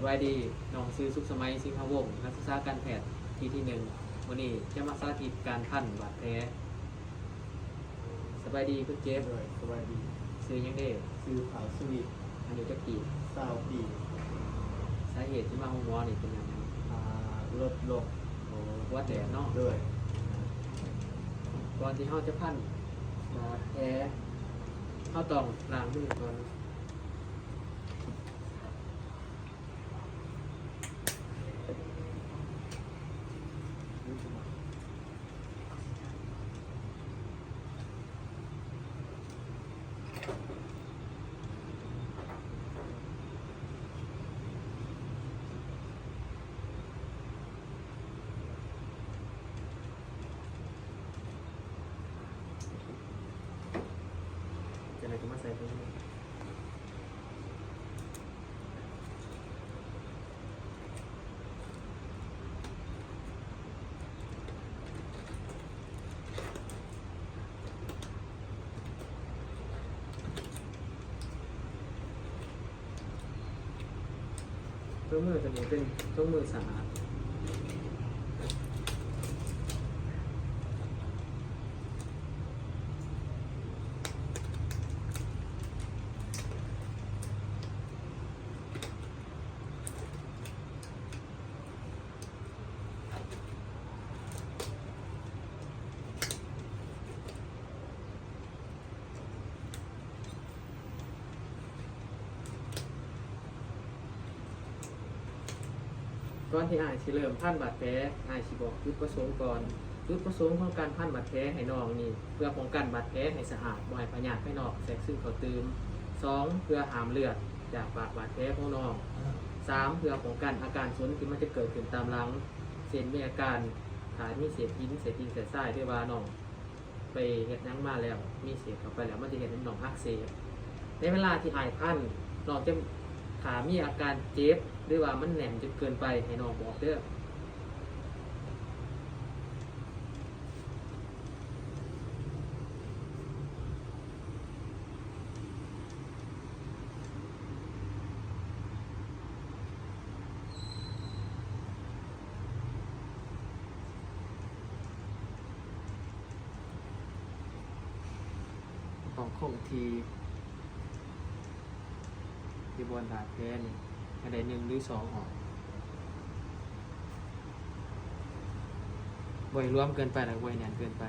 บายดีน้องซื้อสุขสมัยสิงห์วงศ์นักศึกษาการแพทย์ที่หนึ่งวันนี้จะมาสาธิตการพันบาดแผลสบายดีคุณเจฟ ด้วยสวัสดีซื้อยังได้ ซื้อขาวสวีทอันนี้จะกี่ ซาวปี สาเหตุที่มาห้องหมอนี่เป็นยังไง ลดลง โอ้วัดแดดเนาะ ด้วย ก่อนที่เขาจะพันบาดแผลเขาต้องล้างมือก่อนจะไหนก็มาใส่ตรงนี้เครื่องมือตัวนี้เป็นเครื่องมือสะอาดก่อนที่อายสิเริ่มพันบาดแผลอายสิบอกจุดประสงค์ก่อนจุดประสงค์ของการพันบาดแผลให้น้องนี่เพื่อป้องกันบาดแผลให้สะอาดบ่ให้พยาธิภายนอกแทรกซึมเข้าตื่ม2เพื่อหามเลือดจากบาดแผลของน้อง3เพื่อป้องกันอาการซุนที่มันจะเกิดขึ้นตามหลังเช่นมีอาการขามีเศษหินเศษทรายด้วยว่าน้องไปเฮ็ดหยังมาแล้วมีเศษเข้าไปแล้วมันจะเฮ็ดให้น้องอักเสบในเวลาที่อายพันน้องจะขามีอาการเจ็บหรือว่ามันแหน่นจนเกินไปให้น้องบอกเด้อของคงที่บนบาดแผลนี่อันใด1หรือ2ออกบ่อยรวมเกินไปหรือบ่อยแน่นเกินไป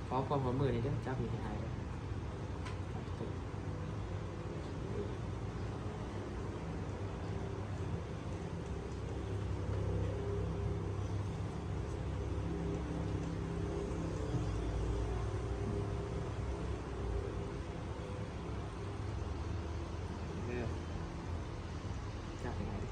ขอความร่วมมือนี่เด้อจับมีให้หายเด้อจับยังไงดิ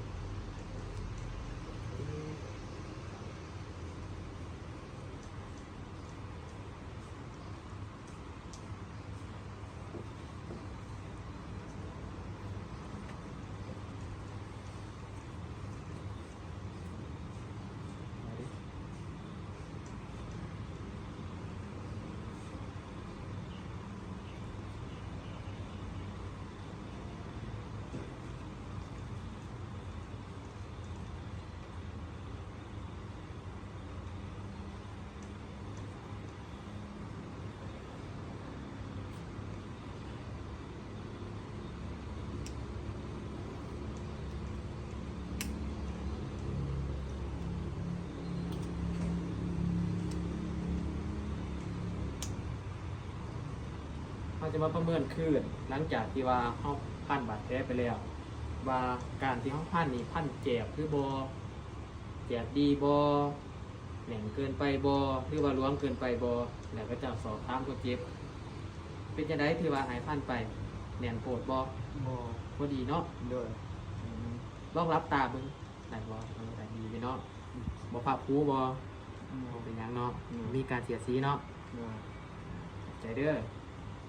เราจะมาประเมินคืนหลังจากที่ว่าเขาพันบาดแผลไปแล้วว่าการที่เขาพันนี่พันเจ็บหรือบ่เจ็บดีบ่แหน่งเกินไปบ่หรือว่าหลวมเกินไปบ่แล้วก็จะสอบถามคนเจ็บเป็นจังไดที่ว่าหายพันไปแหน่นโปดบ่ โม พอดีเนาะ ด้วย ลองรับตาเบิ่งได้บ่ได้ดีไปเนาะบ่ภาพคูบ่บ่เป็นหยังเนาะมีการเสียดสีเนาะใจเด้อ